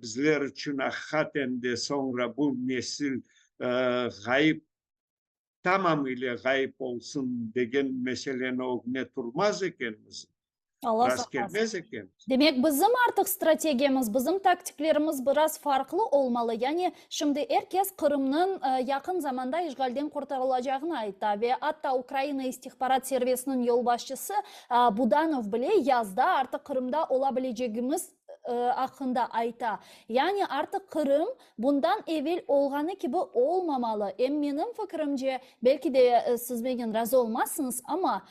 bizler için hakikaten de sonra bu nesil gayip tamamıyla gayip olsun degen meseleni ogune turmaz ekenimiz. Allah Rast gelmez ekenimiz. Demek bizim artık stratejimiz, bizim taktiklerimiz biraz farklı olmalı. Yani şimdi herkes Kırım'ın yakın zamanda işgalden kurtarılacağını ayıttı ve hatta Ukrayna istihbarat servisinin yolbaşçısı Budanov bile yazdı artık Kırım'da olabileceğimiz hakkında ayta. Yani artık Kırım bundan evvel olganı gibi olmamalı. Benim fikrimce belki de siz benden razı olmazsınız ama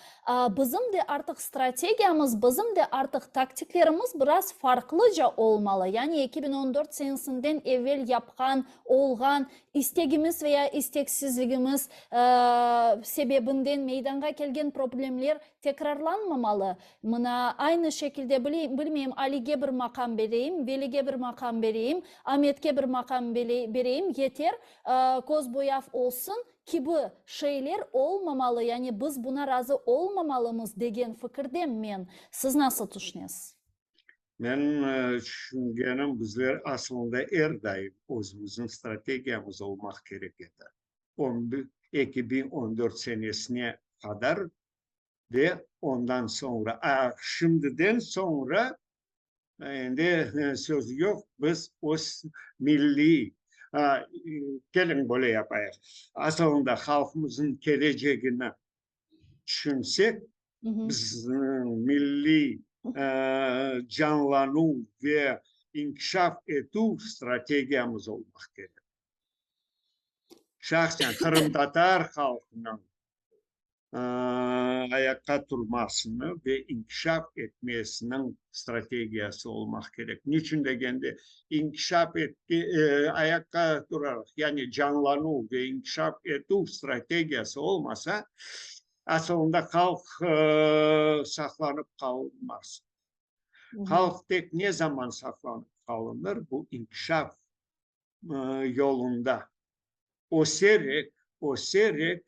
bizim de artık stratejimiz, bizim de artık taktiklerimiz biraz farklıca olmalı. Yani 2014 senesinden evvel yapkan, olgan istegimiz veya isteksizliğimiz sebebinden meydana gelgen problemler tekrarlanmamalı. Mına aynı şekilde bilmeyeyim Ali'ge bir makam vereyim, Veli'ge bir makam vereyim, Ahmet'ge bir makam vereyim yeter koz boyaf olsun ki bu şeyler olmamalı. Yani biz buna razı olmamalımız degen fikirdem men. Siz nasıl düşünüyorsunuz? Men düşüngenim bizler aslında her daim özümüzün stratejiyamız olmak gerek edi. 2014 senesine kadar ve ondan sonra şimdiden sonra şimdi söz yok biz o milli gelin böyle yapayım. Aslında halkımızın geleceğini düşünsek Hı hı. bizim milli canlanı ve inkişaf etu stratejiyamız olmak gerek. Şahsen Kırım Tatar halkının ayakta durmasını ve inkişaf etmesinin stratejisi olmak gerek. Niçin degende inkişaf etti, ayakta durarak yani canlanı ve inkişaf etti stratejisi olmasa aslında halk saklanıp kalmaz. Hı hı. Halk tek ne zaman saklanıp kalınır? Bu inkişaf yolunda. O serek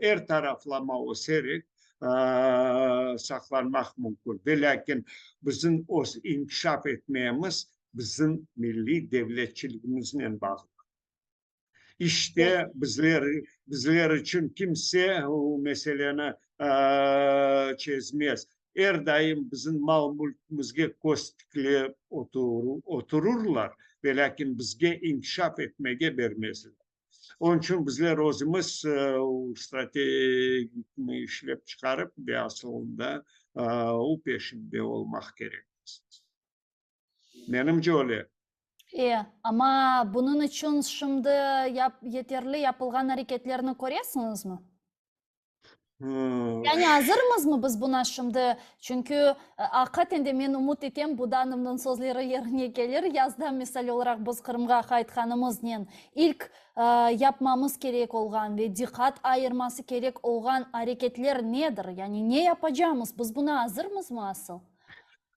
her taraflama o serek saklanmak mümkün. Ve lakin bizim o inkişaf etmemiz bizim milli devletçiliğimizle bağlı. İşte bizler için kimse o meseleni çözmez. Her daim bizim mal mülkümüzge kostikle otururlar. Ve lakin bizge inkişaf etmeye vermezler. Onun için bizler özümüz stratejik işlep çıkarıp ve aslında o peşinde olmak gerek. Benimce öyle. Ama bunun için şimdi yeterli yapılgan hareketlerini koruyorsunuz mu? Hmm. Yani hazırmız mı biz buna şimdi? Çünkü hakikaten de men umut etem bu danımın sözleri yerine gelir. Yazda misal olarak biz Kırım'a kaytkanımızdan ilk yapmamız gerek olgan ve dikkat ayırması gerek olgan hareketler nedir? Yani ne yapacağımız? Biz buna hazırmız mı asıl?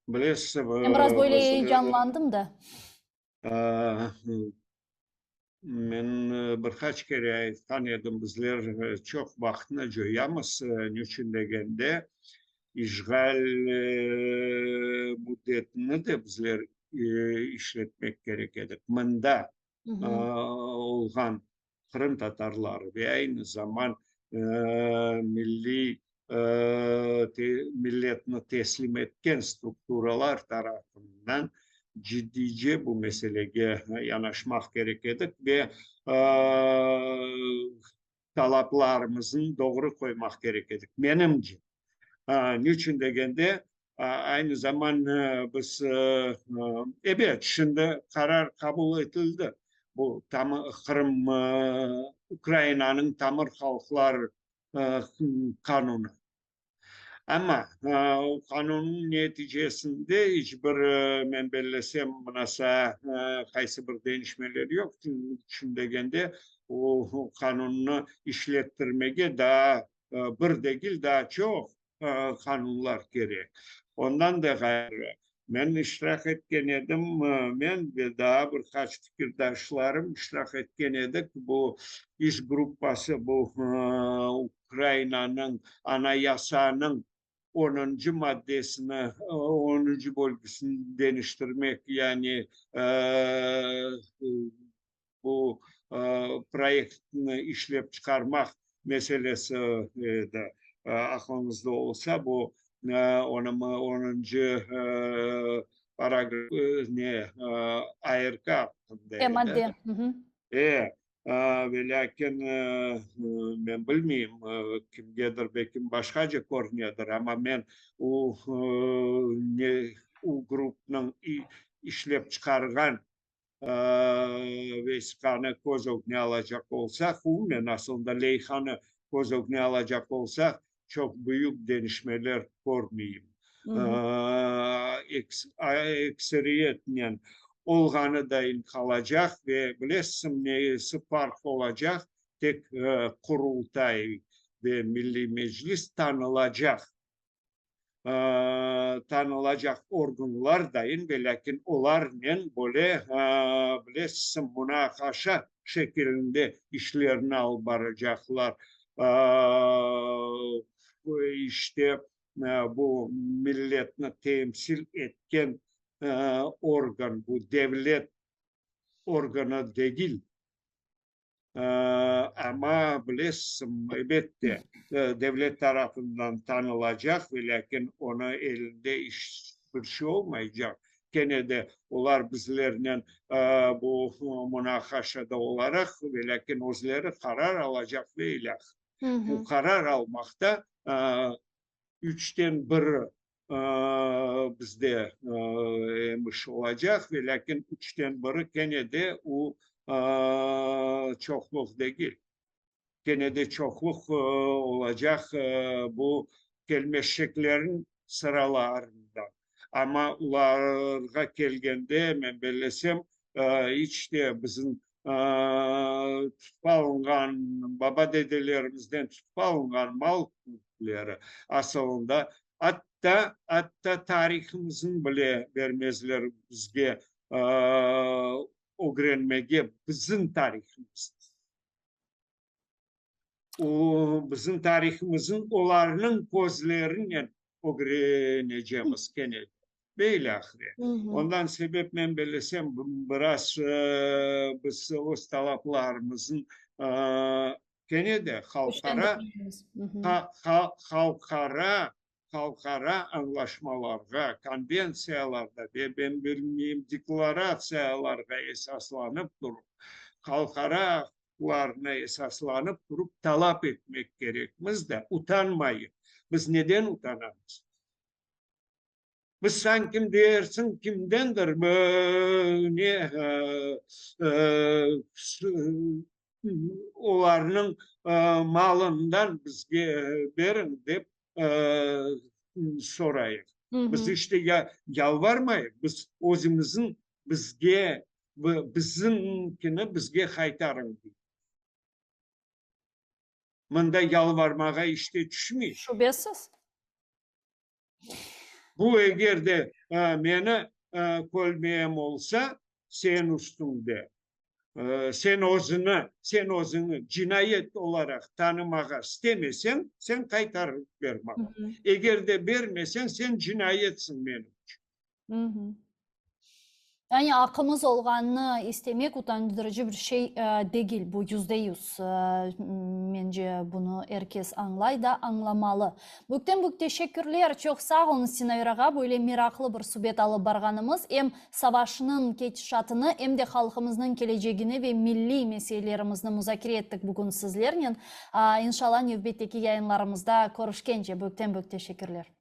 Bilesiz, Ben biraz böyle biz heyecanlandım da. men birkaç kere aytkan edim bizler çok vaktini joyamiz. Niçin degende işgal muddetini de bizler işletmek gerek edi. Mında Hı hı. olgan Kırım Tatarları ve aynı zaman milli milletini teslim etken strukturalar tarafından ciddice bu meseleye yanaşmak gerekedik ve talaplarımızın doğru koymak gerekedik. Menimce. Niçin degende aynı zaman biz evet şimdi karar kabul edildi. Bu Kırım Ukrayna'nın tamir halklar kanunu. Ama o kanunun neticesinde hiçbir men bellesem mınasa kaysı bir değişmeleri yok. Şimdi degende o kanunu işlettirmeye daha bir değil daha çok kanunlar gerek. Ondan da gayrı men iştirak etken edim, men ve daha birkaç fikirdaşlarım iştirak etken edik. Bu iş grupası bu Ukrayna'nın anayasanın 10. maddesini, 10. bölgesini değiştirmek yani bu projektini işlep çıkarmak meselesi de aklımızda olsa bu 10. paragraf ne ARK hakkındaydı. Madde. Hı hı. E, ve lakin men bilmeyeyim kimgedir belki başkaca korunuyordur ama men o ne o grupның işlep çıkargan vesikanı göz önüne alacak olsak, umumen aslında Leyhan'ı göz önüne alacak olsak çok büyük değişmeler görmeyeyim. Hı hı. Ekseriyetle olganı dayın kalacak ve bilesim neyisi fark olacak, tek kurultay ve Milli Meclis tanılacak organlar dayın ve lakin onlarla böyle bilesim münakaşa şeklinde işlerini albaracaklar. İşte bu milletini temsil etken organ, bu devlet organı değil. Ama bilesim elbette devlet tarafından tanılacak ve lakin ona elinde bir şey olmayacak. Gene de onlar bizlerle bu münakaşada olarak ve lakin özleri karar alacak ve ilah. Hı hı. Bu karar almakta üçten biri bizde emiş olacak ve lakin üçten biri gene de o çokluk değil. Gene de çokluk olacak bu gelmeşeklerin sıralarında. Ama ularga kelgende men belesem işte bizim tutup alıngan baba dedelerimizden tutup alıngan mal kültürleri aslında hatta tarihimizin bile vermezler bizge öğrenmege bizim tarihimiz. O bizim tarihimizin onların gözleriyle öğreneceğimiz gene. Böyle ahire. Hı hı. Ondan sebep ben belesem biraz biz o talaplarımızın gene de Güçlendirmemiz. Hı hı. halkara anlaşmalarga, konvensiyalarda ve ben bilmeyeyim deklaratsiyalarga esaslanıp durup halkaralarına esaslanıp durup talep etmek gerekmez de utanmayın. Biz neden utanamız? Biz sen kim dersin kimdendir böyle onların malından bizge verin deyip sorayım. Hı Biz hı. işte yalvarmayız. Biz özümüzün bizimkini bizge kaytarın. Mında yalvarmağa işte düşmeyin. Şüphesiz. Bu eğer de meni kolmeyem olsa sen üstünde. Sen özünü cinayet olarak tanımağa istemesen sen kaytarıp verme. Hı hı. Eğer de vermesen sen cinayetsin benim. Hı hı. Yani akımız olganını istemek utandırıcı bir şey değil. Bu %100. Bence bunu herkes anlay da anlamalı. Bükten teşekkürler. Çok sağ olun Sinavir ağa. Böyle meraklı bir sübet alıp barganımız hem savaşının geçişatını hem de halkımızın geleceğini ve milli meselelerimizni müzakere ettik bugün sizlerle. İnşallah növbetteki yayınlarımızda görüşkence bükten teşekkürler.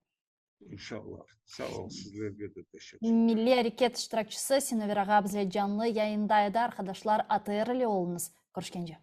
İnşallah. Sağ ol sizlerge de teşekkür. Milli Hareket iştirakçısı Sinavir ağa bizle canlı yayındaydı arkadaşlar. Atayırlı olunuz. Görüşkence.